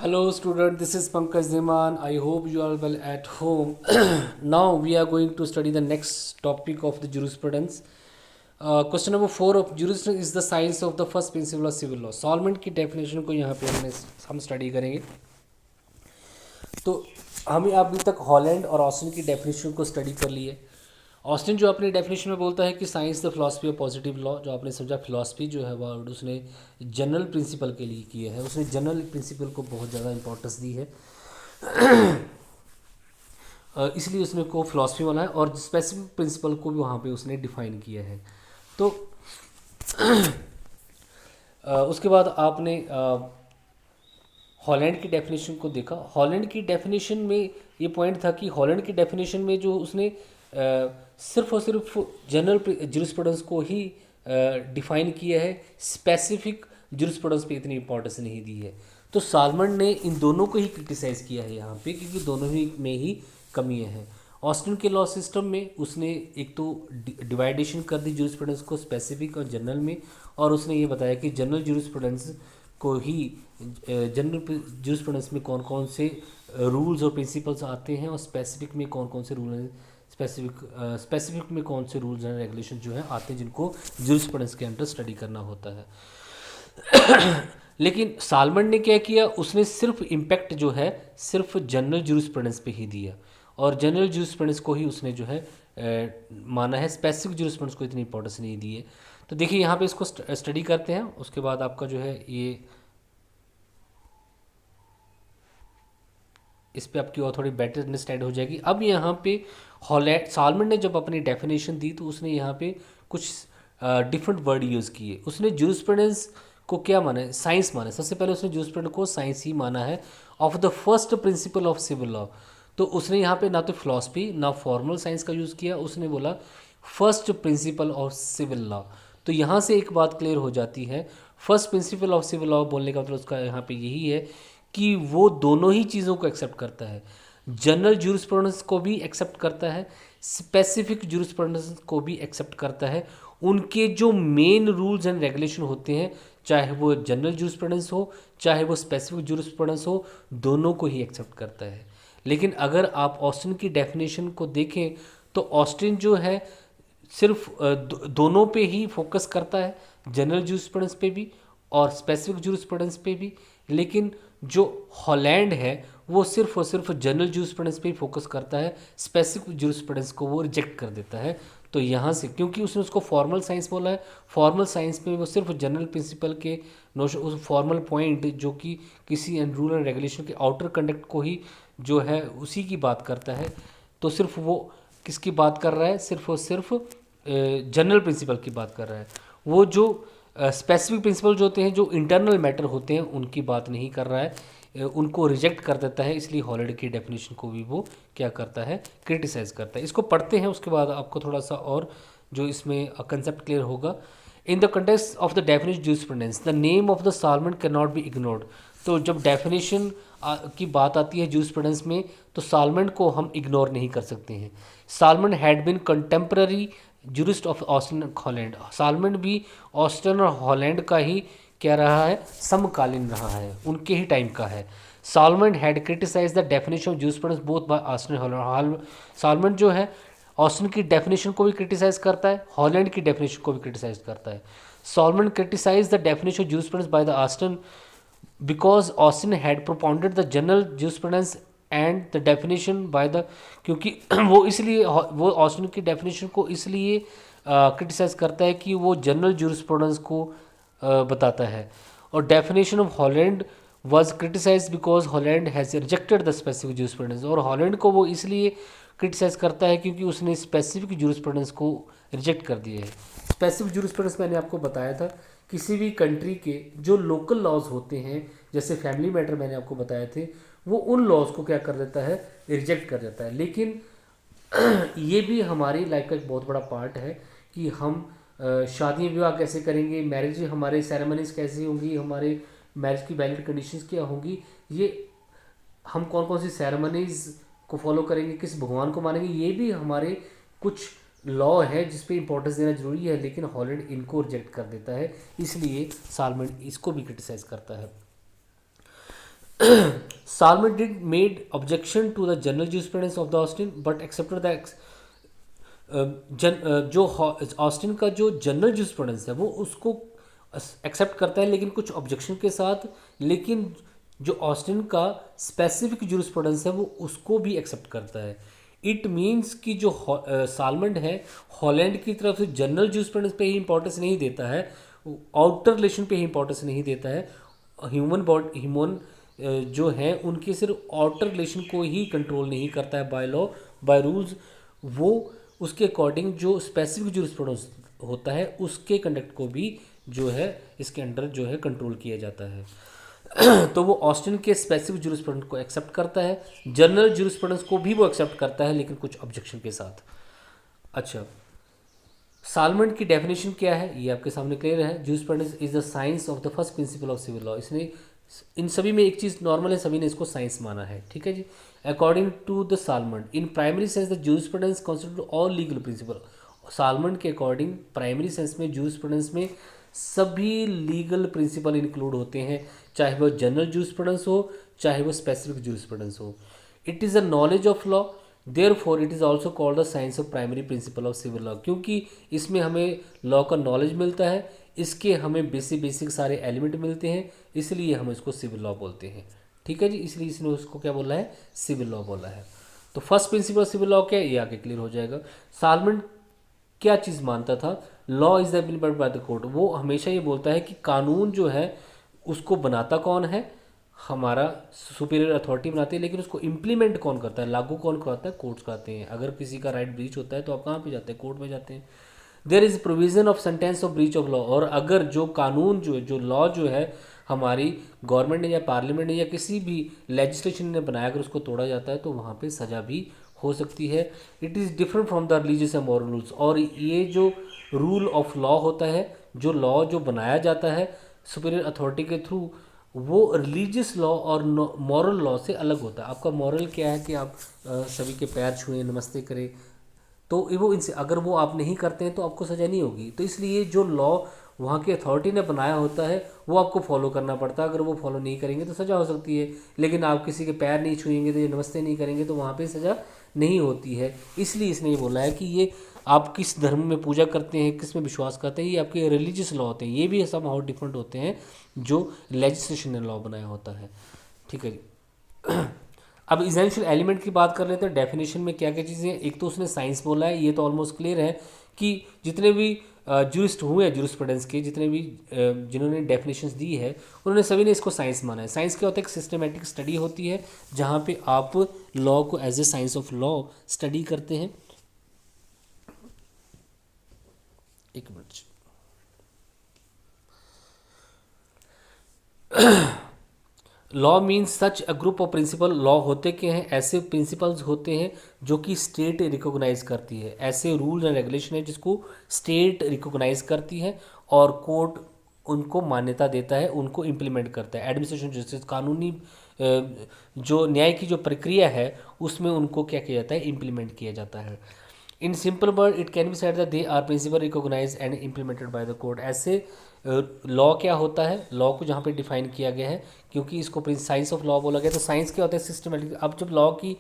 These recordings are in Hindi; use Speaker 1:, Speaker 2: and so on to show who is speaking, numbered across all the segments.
Speaker 1: Hello student, this is Pankaj Dhiman. I hope you are well at home. Now we are going to study the next topic of the jurisprudence. Question number 4 of jurisprudence is the science of the first principle of civil law. सॉल्वमेंट की डेफिनेशन को यहाँ पे हम स्टडी करेंगे. तो हमें अभी तक हॉलैंड और ऑस्टिन की डेफिनेशन को स्टडी कर लिए. ऑस्टिन जो अपनी डेफिनेशन में बोलता है कि science the philosophy of positive law, जो आपने समझा फिलॉसफी जो है वर्ड उसने जनरल प्रिंसिपल के लिए किया है. उसने जनरल प्रिंसिपल को बहुत ज़्यादा इंपॉर्टेंस दी है, इसलिए उसने को फिलॉसफी वाला है और स्पेसिफिक प्रिंसिपल को भी वहाँ पे उसने डिफाइन किया है. तो उसके बाद आपने हॉलैंड की डेफिनेशन को देखा. हॉलैंड की डेफिनेशन में ये पॉइंट था कि हॉलैंड की डेफिनेशन में जो उसने सिर्फ और सिर्फ जनरल जुरिस्प्रूडेंस को ही डिफाइन किया है, स्पेसिफिक जुरिस्प्रूडेंस पे इतनी इंपॉर्टेंस नहीं दी है. तो साल्मन ने इन दोनों को ही क्रिटिसाइज़ किया है यहाँ पे, क्योंकि दोनों ही में ही कमियाँ हैं. ऑस्टिन के लॉ सिस्टम में उसने एक तो डिवाइडेशन कर दी जुरिस्प्रूडेंस को स्पेसिफिक और जनरल में, और उसने ये बताया कि जनरल जुरिस्प्रूडेंस को ही जनरल जुरिस्प्रूडेंस में कौन कौन से रूल्स और प्रिंसिपल्स आते हैं और स्पेसिफिक में कौन कौन से रूल हैं, स्पेसिफिक में कौन से रूल्स एंड रेगुलेशन जो हैं आते हैं जिनको जुरिस्प्रूडेंस के अंडर स्टडी करना होता है. लेकिन साल्मन ने क्या किया, उसने सिर्फ इम्पैक्ट जो है सिर्फ जनरल जुरिस्प्रूडेंस पे ही दिया और जनरल जुरिस्प्रूडेंस को ही उसने जो है माना है, स्पेसिफिक जुरिस्प्रूडेंस को इतनी इंपॉर्टेंस नहीं दी है. तो देखिए यहाँ पे इसको स्टडी करते हैं, उसके बाद आपका जो है ये इस पे आपकी और थोड़ी बेटर अंडरस्टैंड हो जाएगी. अब यहाँ पे हॉलैंड साल्मन ने जब अपनी डेफिनेशन दी तो उसने यहाँ पे कुछ डिफरेंट वर्ड यूज़ किए. उसने जुरिस्प्रूडेंस को क्या माना है, साइंस माना है. सबसे पहले उसने जुरिस्प्रूडेंस को साइंस ही माना है of the first principle of civil law. तो उसने यहाँ पे ना तो फिलॉसफी ना फॉर्मल साइंस का यूज़ किया, उसने बोला first principle of civil law. तो यहाँ से एक बात क्लियर हो जाती है, first principle of civil law बोलने का मतलब उसका यहाँ पे यही है कि वो दोनों ही चीज़ों को एक्सेप्ट करता है. जनरल जुरिस्प्रूडेंस को भी एक्सेप्ट करता है, स्पेसिफिक जुरिस्प्रूडेंस को भी एक्सेप्ट करता है. उनके जो मेन रूल्स एंड रेगुलेशन होते हैं, चाहे वो जनरल जुरिस्प्रूडेंस हो चाहे वो स्पेसिफिक जुरिस्प्रूडेंस हो, दोनों को ही एक्सेप्ट करता है. लेकिन अगर आप ऑस्टिन की डेफिनेशन को देखें तो ऑस्टिन जो है सिर्फ दोनों पे ही फोकस करता है, जनरल जुरिस्प्रूडेंस पे भी और स्पेसिफिक जुरिस्प्रूडेंस पे भी. लेकिन जो हॉलैंड है वो सिर्फ और सिर्फ जनरल जुरिस्प्रूडेंस पे ही फोकस करता है, स्पेसिफिक जुरिस्प्रूडेंस को वो रिजेक्ट कर देता है. तो यहाँ से क्योंकि उसने उसको फॉर्मल साइंस बोला है, फॉर्मल साइंस में वो सिर्फ जनरल प्रिंसिपल के नोशन, उस फॉर्मल पॉइंट जो कि किसी एंड रूल एंड रेगुलेशन के आउटर कंडक्ट को ही जो है उसी की बात करता है. तो सिर्फ वो किसकी बात कर रहा है, सिर्फ और सिर्फ जनरल प्रिंसिपल की बात कर रहा है. वो जो स्पेसिफिक प्रिंसिपल जो होते हैं, जो इंटरनल मैटर होते हैं, उनकी बात नहीं कर रहा है, उनको रिजेक्ट कर देता है. इसलिए हॉलैंड की डेफिनेशन को भी वो क्या करता है, क्रिटिसाइज करता है. इसको पढ़ते हैं, उसके बाद आपको थोड़ा सा और जो इसमें कंसेप्ट क्लियर होगा. In the context of the definition jurisprudence the name of the salmon can not be ignored. तो जब डेफिनेशन की बात आती है जुरिस्प्रूडेंस में तो साल्मन को हम इग्नोर नहीं कर सकते हैं. Salmon had been contemporary jurist of Austin and Holland. Salmon भी ऑस्टिन और हॉलैंड का ही क्या रहा है, समकालीन रहा है, उनके ही टाइम का है. Salmond had criticise the definition of jurisprudence both by Austin and Holland. Salmond जो है ऑस्टिन की डेफिनेशन को भी क्रिटिसाइज करता है, हॉलैंड की डेफिनेशन को भी क्रिटिसाइज करता है. Salmond criticise the definition of jurisprudence by the Austin because Austin had propounded the general jurisprudence and the definition by the, क्योंकि वो इसलिए वो ऑस्टिन की डेफिनेशन को इसलिए क्रिटिसाइज करता है कि वो जनरल जूरिस्प्रूडेंस को बताता है. और definition of Holland was criticise because Holland has rejected the specific jurisprudence. और हॉलैंड को वो इसलिए क्रिटिसाइज करता है क्योंकि उसने स्पेसिफिक जूरिस्प्रूडेंस को रिजेक्ट कर दिया है. स्पेसिफिक जूरिस्प्रूडेंस मैंने आपको बताया था, किसी भी कंट्री के जो लोकल लॉज होते हैं, जैसे फैमिली मैटर मैंने आपको बताए थे, वो उन लॉज को क्या कर देता है, रिजेक्ट कर देता है. लेकिन ये भी हमारी लाइफ का एक बहुत बड़ा पार्ट है कि हम शादी विवाह कैसे करेंगे, मैरिज हमारे सेरेमनीज कैसी होंगी, हमारे मैरिज की वैलिड कंडीशंस क्या होंगी, ये हम कौन कौन सी सेरेमनीज को फॉलो करेंगे, किस भगवान को मानेंगे, ये भी हमारे कुछ लॉ है जिस पे इंपॉर्टेंस देना जरूरी है. लेकिन हॉलैंड इनको रिजेक्ट कर देता है, इसलिए साल्मन इसको भी क्रिटिसाइज करता है. Salmon did made objection to the general jurisprudence of the Austin, but accepted the जो ऑस्टिन का जो जनरल jurisprudence है वो उसको एक्सेप्ट करता है, लेकिन कुछ ऑब्जेक्शन के साथ। लेकिन जो ऑस्टिन का स्पेसिफिक jurisprudence है वो उसको भी एक्सेप्ट करता है। इट मीन्स कि जो सालमंड है हॉलैंड की तरफ से जनरल jurisprudence पे ही इंपॉर्टेंस नहीं देता है, आउटर रिलेशन पे ही इंपॉर्टेंस नहीं देता है। ह्यूमन जो हैं उनके सिर्फ आउटर रिलेशन को ही कंट्रोल नहीं करता है बाय लॉ, बाय रूल्स। वो उसके अकॉर्डिंग जो स्पेसिफिक jurisprudence होता है उसके कंडक्ट को भी जो है इसके अंडर जो है कंट्रोल किया जाता है। तो वो ऑस्टिन के स्पेसिफिक jurisprudence को एक्सेप्ट करता है, जनरल jurisprudence को भी वो एक्सेप्ट करता है, लेकिन कुछ ऑब्जेक्शन के साथ। अच्छा, सालमंड की डेफिनेशन क्या है ये आपके सामने क्लियर है। jurisprudence is the science of the first principle of civil law. इसने इन सभी में एक चीज़ नॉर्मल है, सभी ने इसको साइंस माना है, ठीक है जी। According to the Salmond in primary sense the jurisprudence constitute all legal principle. Salmond के अकॉर्डिंग प्राइमरी सेंस में jurisprudence में सभी लीगल प्रिंसिपल इंक्लूड होते हैं, चाहे वो जनरल jurisprudence हो चाहे वो स्पेसिफिक jurisprudence हो। It is a knowledge of law, therefore it is also called the science of primary principle of civil law. क्योंकि इसमें हमें लॉ का नॉलेज मिलता है, इसके हमें बेसिक सारे एलिमेंट मिलते हैं, इसलिए हम इसको सिविल लॉ बोलते हैं, ठीक है जी। इसलिए इसने उसको क्या बोला है, सिविल लॉ बोला है। तो फर्स्ट प्रिंसिपल सिविल लॉ क्या है ये आगे क्लियर हो जाएगा। सालमंड क्या चीज़ मानता था, law is the implemented by the court. वो हमेशा ये बोलता है कि कानून जो है उसको बनाता कौन है, हमारा सुपीरियर अथॉरिटी बनाती है, लेकिन उसको इम्प्लीमेंट कौन करता है, लागू कौन करता है, कोर्ट्स करते हैं। अगर किसी का राइट ब्रीच होता है तो आप कहाँ पे जाते हैं, कोर्ट में जाते हैं। There is provision of sentence of breach of law. और अगर जो कानून जो लॉ जो है हमारी गवर्नमेंट ने या पार्लियामेंट ने या किसी भी लेजिस्लेशन ने बनाया, अगर उसको तोड़ा जाता है तो वहाँ पे सज़ा भी हो सकती है। It is different from the religious and moral rules. और ये जो रूल ऑफ लॉ होता है, जो लॉ जो बनाया जाता है सुपीरियर अथॉरिटी के थ्रू, वो रिलीजियस लॉ और मॉरल लॉ से अलग होता है। आपका मॉरल क्या है कि आप सभी के पैर छुएं, नमस्ते करें, तो वो इनसे अगर वो आप नहीं करते हैं तो आपको सज़ा नहीं होगी। तो इसलिए जो लॉ वहाँ की अथॉरिटी ने बनाया होता है वो आपको फॉलो करना पड़ता है। अगर वो फॉलो नहीं करेंगे तो सज़ा हो सकती है, लेकिन आप किसी के पैर नहीं छुएंगे तो ये नमस्ते नहीं करेंगे तो वहाँ पे सज़ा नहीं होती है। इसलिए इसने ये बोला है कि ये आप किस धर्म में पूजा करते हैं, किस में विश्वास करते हैं, ये आपके रिलीजियस लॉ होते हैं, ये भी सब हाउ डिफरेंट होते हैं जो लेजिस्लेशन ने लॉ बनाया होता है, ठीक है जी। अब इसेंशियल एलिमेंट की बात कर लेते हैं। डेफिनेशन में क्या क्या चीज़ें, एक तो उसने साइंस बोला है, ये तो ऑलमोस्ट क्लियर है कि जितने भी जूरिस्ट हुए हैं जूरिस्प्रूडेंस के, जितने भी जिन्होंने डेफिनेशंस दी है उन्होंने सभी ने इसको साइंस माना है। साइंस क्या होता है, एक सिस्टमेटिक स्टडी होती है जहाँ पे आप लॉ को as a science of law study करते हैं। एक मिनट, law means such a group of principle. Law होते क्या हैं, ऐसे प्रिंसिपल्स होते हैं जो कि स्टेट रिकॉग्नाइज करती है, ऐसे रूल एंड रेगुलेशन है जिसको स्टेट रिकॉग्नाइज करती है और कोर्ट उनको मान्यता देता है, उनको इम्प्लीमेंट करता है। एडमिनिस्ट्रेशन जस्टिस, कानूनी जो न्याय की जो प्रक्रिया है उसमें उनको क्या किया जाता है, इम्प्लीमेंट किया जाता है। In simple word it can be said that they are principle recognise and implemented by the court. ऐसे लॉ क्या होता है, लॉ को जहाँ पे डिफाइन किया गया है, क्योंकि इसको साइंस ऑफ लॉ बोला गया। तो साइंस क्या होता है, सिस्टमेटिक। अब जब लॉ की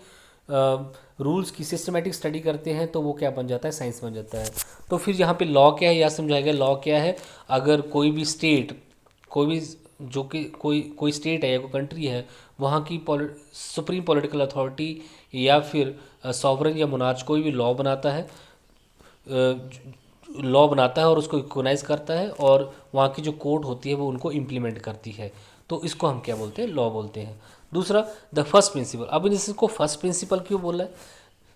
Speaker 1: रूल्स की सिस्टमेटिक स्टडी करते हैं तो वो क्या बन जाता है, साइंस बन जाता है। तो फिर यहाँ पे लॉ क्या है यह समझाया गया। लॉ क्या है, अगर कोई भी स्टेट, कोई भी जो कि कोई स्टेट है या कोई कंट्री है, वहाँ की सुप्रीम पॉलिटिकल अथॉरिटी या फिर सॉवरन या मोनार्च कोई भी लॉ बनाता है, लॉ बनाता है और उसको रिकॉग्नाइज करता है, और वहाँ की जो कोर्ट होती है वो उनको इम्प्लीमेंट करती है, तो इसको हम क्या बोलते हैं, लॉ बोलते हैं। दूसरा द फर्स्ट प्रिंसिपल। अब इसको फर्स्ट प्रिंसिपल क्यों बोला है,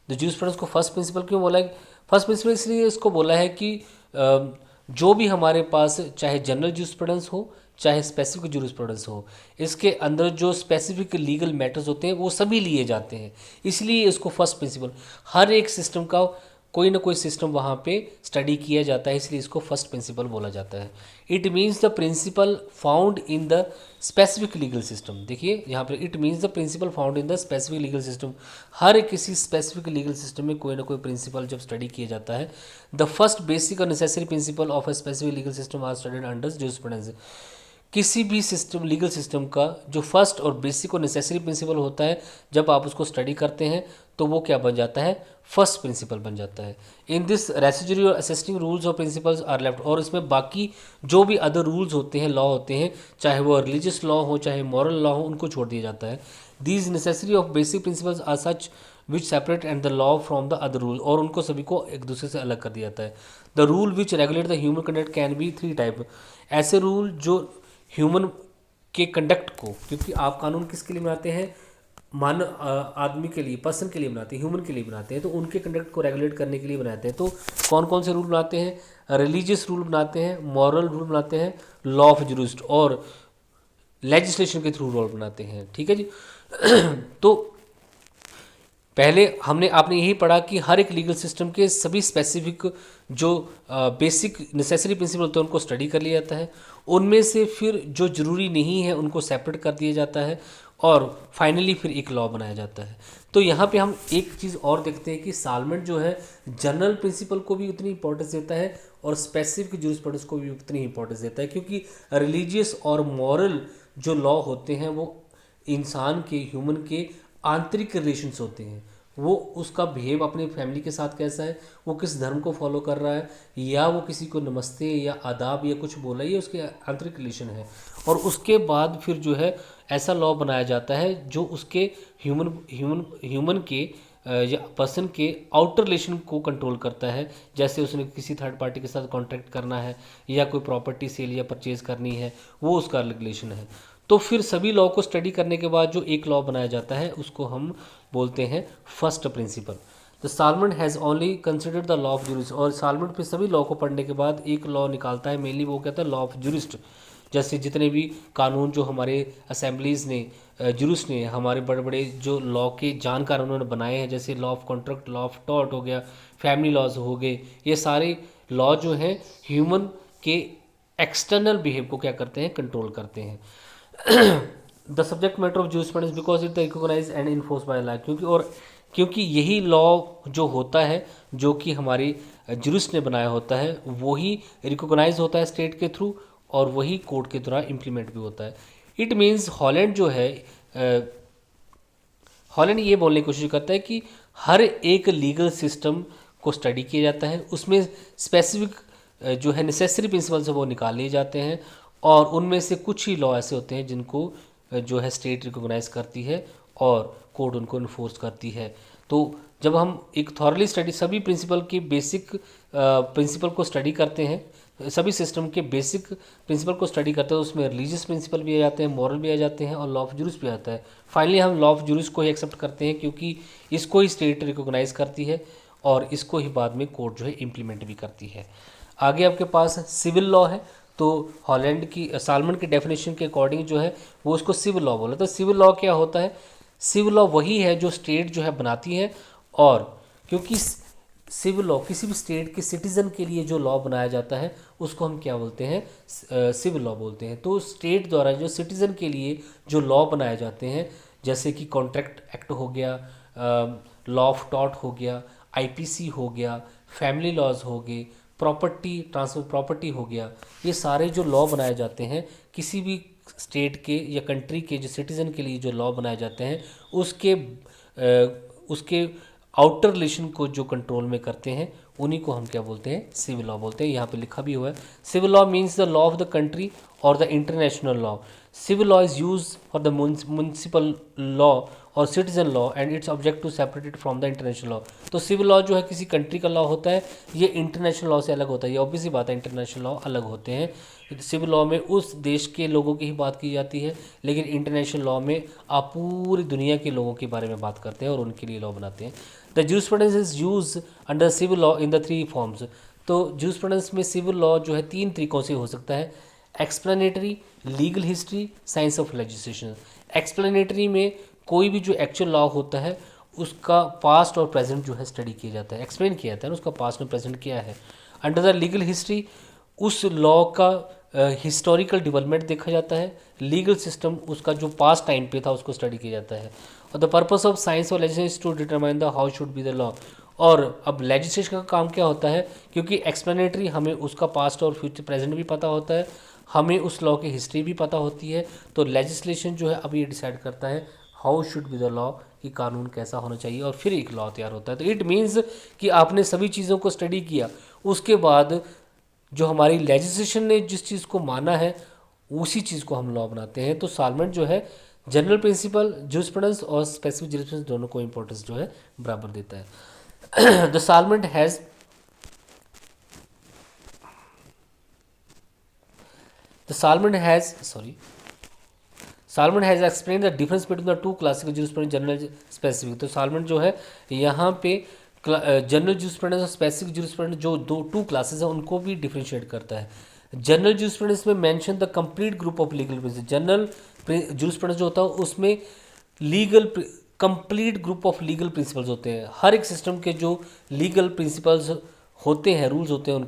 Speaker 1: द जूरिस्प्रूडेंस को फर्स्ट प्रिंसिपल क्यों बोला है। फर्स्ट प्रिंसिपल इसलिए इसको बोला है कि जो भी हमारे पास चाहे जनरल जूरिस्प्रूडेंस हो चाहे स्पेसिफिक जूरिस्प्रूडेंस हो, इसके अंदर जो स्पेसिफिक लीगल मैटर्स होते हैं वो सभी लिए जाते हैं, इसलिए इसको फर्स्ट प्रिंसिपल। हर एक सिस्टम का कोई ना कोई सिस्टम वहाँ पे स्टडी किया जाता है, इसलिए इसको फर्स्ट प्रिंसिपल बोला जाता है। It means the principle found in the specific legal system. देखिए यहाँ पर it means the principle found in the specific legal system. हर किसी स्पेसिफिक लीगल सिस्टम में कोई ना कोई प्रिंसिपल जब स्टडी किया जाता है। द फर्स्ट बेसिक और necessary principle of a specific legal system are studied under jurisprudence. किसी भी सिस्टम, लीगल सिस्टम का जो फर्स्ट और बेसिक और नेसेसरी प्रिंसिपल होता है, जब आप उसको स्टडी करते हैं तो वो क्या बन जाता है, फर्स्ट प्रिंसिपल बन जाता है। इन दिस रेसिड्यूरी और असिस्टिंग रूल्स और प्रिंसिपल्स आर लेफ्ट, और इसमें बाकी जो भी अदर रूल्स होते हैं, लॉ होते हैं, चाहे वो रिलीजियस लॉ हो चाहे मॉरल लॉ हो, उनको छोड़ दिया जाता है। These necessary of basic principles are such which separate and the law from the other rule, और उनको सभी को एक दूसरे से अलग कर दिया जाता है। The rule which regulate the human conduct can be three type, ऐसे रूल जो ह्यूमन के कंडक्ट को, क्योंकि आप कानून किसके लिए बनाते हैं, आदमी के लिए, पर्सन के लिए बनाते हैं, ह्यूमन के लिए बनाते हैं, तो उनके कंडक्ट को रेगुलेट करने के लिए बनाते हैं। तो कौन कौन से रूल बनाते हैं, रिलीजियस रूल बनाते हैं, मॉरल रूल बनाते हैं, लॉ ऑफ जुरिस्ट, और लेजिस्लेशन के थ्रू रूल बनाते हैं। ठीक है जी। तो पहले आपने यही पढ़ा कि हर एक लीगल सिस्टम के सभी स्पेसिफिक जो बेसिक नेसेसरी प्रिंसिपल होते हैं उनको स्टडी कर लिया जाता है, उनमें से फिर जो ज़रूरी नहीं है उनको सेपरेट कर दिया जाता है, और फाइनली फिर एक लॉ बनाया जाता है। तो यहाँ पे हम एक चीज़ और देखते हैं कि सालमेंट जो है जनरल प्रिंसिपल को भी उतनी इंपॉर्टेंस देता है और स्पेसिफिक जूरिस्प्रूडेंस को भी उतनी इंपॉर्टेंस देता है, क्योंकि रिलीजियस और मॉरल जो लॉ होते हैं वो इंसान के, ह्यूमन के आंतरिक रिलेशंस होते हैं। वो उसका बिहेव अपनी फैमिली के साथ कैसा है, वो किस धर्म को फॉलो कर रहा है, या वो किसी को नमस्ते या आदाब या कुछ बोला, ये उसके आंतरिक रिलेशन है। और उसके बाद फिर जो है ऐसा लॉ बनाया जाता है जो उसके ह्यूमन के या पर्सन के आउटर रिलेशन को कंट्रोल करता है। जैसे उसने किसी थर्ड पार्टी के साथ कॉन्ट्रैक्ट करना है या कोई प्रॉपर्टी सेल या परचेज करनी है, वो उसका रिलेशन है। तो फिर सभी लॉ को स्टडी करने के बाद जो एक लॉ बनाया जाता है उसको हम बोलते हैं first principle. The Salmond has only considered the law of jurist, और सालमेंट फिर सभी लॉ को पढ़ने के बाद एक लॉ निकालता है, मेनली वो कहता है लॉ ऑफ जुरिस्ट। जैसे जितने भी कानून जो हमारे असेंबलीज़ ने, जुरिस्ट ने, हमारे बड़े बड़े जो लॉ के जानकार उन्होंने बनाए हैं, जैसे law of contract, law of tort हो गया, फैमिली लॉज हो गए, ये सारे लॉ जो हैं ह्यूमन के एक्सटर्नल बिहेव को क्या करते हैं, कंट्रोल करते हैं। The subject matter of jurisprudence because it recognise and enforce by law, क्योंकि यही लॉ जो होता है जो कि हमारी जुरिस्ट ने बनाया होता है वही रिकॉग्नाइज होता है स्टेट के थ्रू, और वही कोर्ट के द्वारा इम्प्लीमेंट भी होता है। इट मीन्स हॉलैंड जो है, हॉलैंड ये बोलने की कोशिश करता है कि हर एक लीगल सिस्टम को स्टडी किया जाता है, उसमें स्पेसिफिक जो है नेसेसरी प्रिंसिपल्स है वो निकाल लिए जाते हैं, और उनमें से कुछ ही लॉ ऐसे होते हैं जिनको जो है स्टेट रिकॉग्नाइज करती है और कोर्ट उनको इन्फोर्स करती है। तो जब हम एक थॉरली स्टडी सभी प्रिंसिपल की बेसिक प्रिंसिपल को स्टडी करते हैं, सभी सिस्टम के बेसिक प्रिंसिपल को स्टडी करते हैं, तो उसमें रिलीजियस प्रिंसिपल भी आ जाते हैं, मॉरल भी आ जाते हैं, और लॉ ऑफ जुरिस्ट भी आता है। फाइनली हम लॉ ऑफ जुरिस्ट को ही एक्सेप्ट करते हैं क्योंकि इसको ही स्टेट रिकॉग्नाइज करती है और इसको ही बाद में कोर्ट जो है इम्प्लीमेंट भी करती है। आगे आपके पास सिविल लॉ है। तो हॉलैंड की सालमन की डेफिनेशन के अकॉर्डिंग जो है वो उसको सिविल लॉ बोला। तो सिविल लॉ क्या होता है, सिविल लॉ वही है जो स्टेट जो है बनाती है, और क्योंकि सिविल लॉ किसी भी स्टेट के सिटीज़न के लिए जो लॉ बनाया जाता है उसको हम क्या बोलते हैं, सिविल लॉ बोलते हैं। तो स्टेट द्वारा जो सिटीज़न के लिए जो लॉ बनाए जाते हैं, जैसे कि कॉन्ट्रैक्ट एक्ट हो गया, लॉ ऑफ टॉर्ट हो गया, आईपीसी हो गया, फैमिली लॉज हो गए, प्रॉपर्टी ट्रांसफर प्रॉपर्टी हो गया, ये सारे जो लॉ बनाए जाते हैं किसी भी स्टेट के या कंट्री के जो सिटीज़न के लिए जो लॉ बनाए जाते हैं उसके आउटर रिलेशन को जो कंट्रोल में करते हैं उन्हीं को हम क्या बोलते हैं, सिविल लॉ बोलते हैं। यहाँ पे लिखा भी हुआ है, civil law means the law of the country और the international law. Civil law is use for the municipal law और citizen law and its object to separated from the international law. तो सिविल लॉ जो है किसी कंट्री का लॉ होता है, ये इंटरनेशनल लॉ से अलग होता है। ये ऑब्वियसली बात है, इंटरनेशनल लॉ अलग होते हैं। सिविल लॉ में उस देश के लोगों की ही बात की जाती है, लेकिन इंटरनेशनल लॉ में आप पूरी दुनिया के लोगों के बारे में बात करते हैं और उनके लिए लॉ बनाते हैं। The jurisprudence is use under civil law in the three forms. तो जूरिस्प्रूडेंस में सिविल लॉ जो है तीन तरीक़ों से हो सकता है, explanatory, legal history, science of legislation. Explanatory में कोई भी जो एक्चुअल लॉ होता है उसका पास्ट और प्रेजेंट जो है स्टडी किया जाता है, एक्सप्लेन किया जाता है ना, उसका पास्ट और प्रेजेंट क्या है। अंडर द लीगल हिस्ट्री उस लॉ का हिस्टोरिकल डेवलपमेंट देखा जाता है, लीगल सिस्टम उसका जो पास्ट टाइम पे था उसको स्टडी किया जाता है। और द पर्पस ऑफ साइंस और legislation to determine the how should be the law. और अब लेजिस्लेशन का काम क्या होता है, क्योंकि एक्सप्लेनेटरी हमें उसका पास्ट और फ्यूचर प्रेजेंट भी पता होता है, हमें उस लॉ की हिस्ट्री भी पता होती है। तो लेजिस्लेशन जो है अब ये डिसाइड करता है how should be the law, कि कानून कैसा होना चाहिए, और फिर एक लॉ तैयार होता है। तो इट मीन्स कि आपने सभी चीज़ों को स्टडी किया, उसके बाद जो हमारी लेजिस्लेशन ने जिस चीज़ को माना है उसी चीज़ को हम लॉ बनाते हैं। तो सालमेंट जो है जनरल प्रिंसिपल, जूरिस्प्रूडेंस और स्पेसिफिक जूरिस्प्रूडेंस दोनों को इंपॉर्टेंस जो है बराबर देता है। The Salmond has Salmond has explain the difference between the two classical jurisprudence general specific. तो सालमन जो है यहाँ पे जनरल जूरिस्प्रूडेंस और स्पेसिफिक जूरिस्प्रूडेंस जो दो टू क्लासेस हैं उनको भी डिफरेंशिएट करता है। जनरल जूरिस्प्रूडेंस में mention the complete group of legal principal. General jurisprudence जो होता है उसमें legal complete group of legal principles होते हैं। हर एक सिस्टम के जो लीगल प्रिंसिपल्स होते हैं, रूल्स होते हैं,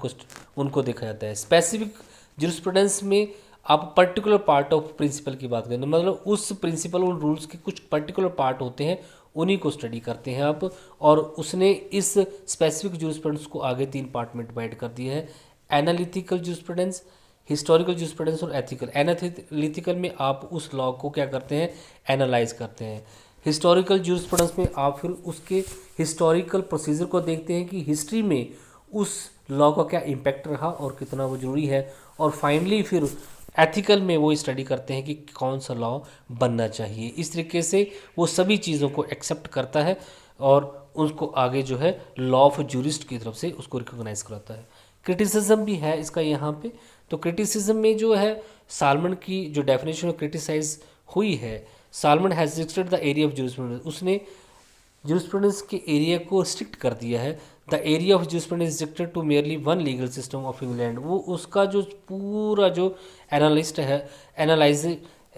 Speaker 1: उनको देखा जाता है। स्पेसिफिक जूरिस्प्रूडेंस में आप पर्टिकुलर पार्ट ऑफ प्रिंसिपल की बात करें, मतलब उस प्रिंसिपल और रूल्स के कुछ पर्टिकुलर पार्ट होते हैं, उन्हीं को स्टडी करते हैं आप। और उसने इस स्पेसिफिक जूरिस्प्रूडेंस को आगे 3 पार्ट में डिवाइड कर दिया है: एनालिटिकल जूरिस्प्रूडेंस, हिस्टोरिकल जूरिस्प्रूडेंस और एथिकल। एनालिटिकल में आप उस लॉ को क्या करते हैं, एनालाइज करते हैं। हिस्टोरिकल जूरिस्प्रूडेंस में आप फिर उसके हिस्टोरिकल प्रोसीजर को देखते हैं कि हिस्ट्री में उस लॉ का क्या इम्पैक्ट रहा और कितना वो जरूरी है। और फाइनली फिर एथिकल में वो स्टडी करते हैं कि कौन सा लॉ बनना चाहिए। इस तरीके से वो सभी चीज़ों को एक्सेप्ट करता है और उसको आगे जो है लॉ ऑफ जूरिस्ट की तरफ से उसको रिकॉग्नाइज कराता है। क्रिटिसिज्म भी है इसका यहाँ पे। तो क्रिटिसिज्म में जो है सालमन की जो डेफिनेशन क्रिटिसाइज हुई है, Salmond has restricted the area of jurisprudence. उसने जूरिस्प्रूडेंस के एरिया को रिस्ट्रिक्ट कर दिया है। The area of jurisprudence is restricted to merely one legal system of England. वो उसका जो पूरा जो एनालिस्ट है, एनालाइज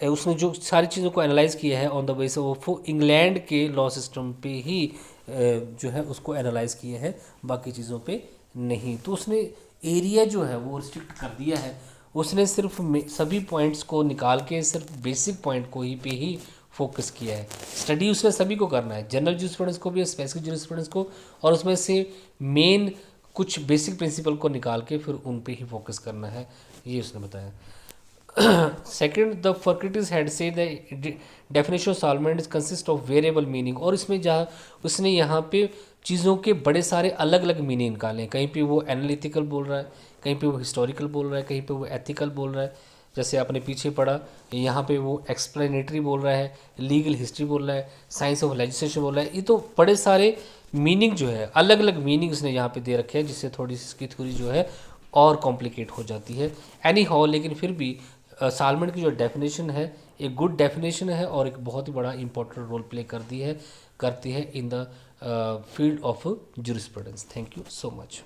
Speaker 1: उसने जो सारी चीज़ों को एनालाइज किया है on the basis of England के लॉ सिस्टम पे ही जो है उसको एनालाइज किया है, बाकी चीज़ों पे नहीं। तो उसने एरिया जो है वो रिस्ट्रिक्ट कर दिया है। उसने सिर्फ सभी पॉइंट्स को निकाल के सिर्फ बेसिक पॉइंट को ही पे ही फोकस किया है। स्टडी उसने सभी को करना है, जनरल जूरिस्प्रूडेंस को भी, स्पेसिफिक जूरिस्प्रूडेंस को, और उसमें से मेन कुछ बेसिक प्रिंसिपल को निकाल के फिर उन पे ही फोकस करना है, ये उसने बताया। सेकेंड, द फर्किटिस had said the definition of Salmond consist of variable meaning. और इसमें जहाँ उसने यहाँ पे चीज़ों के बड़े सारे अलग अलग मीनिंग निकाले हैं। कहीं पे वो एनालिटिकल बोल रहा है, कहीं पे वो हिस्टोरिकल बोल रहा है, कहीं पे वो एथिकल बोल रहा है, जैसे आपने पीछे पढ़ा यहाँ पे वो एक्सप्लेनेटरी बोल रहा है, लीगल हिस्ट्री बोल रहा है, साइंस ऑफ लेजिस्लेशन बोल रहा है। ये तो बड़े सारे मीनिंग जो है, अलग अलग मीनिंग उसने यहाँ पे दे रखे हैं, जिससे थोड़ी सी इसकी थ्योरी जो है और कॉम्प्लिकेट हो जाती है। एनी हाउ, लेकिन फिर भी सालमन की जो डेफिनेशन है एक गुड डेफिनेशन है और एक बहुत ही बड़ा इंपॉर्टेंट रोल प्ले करती है in the field of jurisprudence. Thank you so much.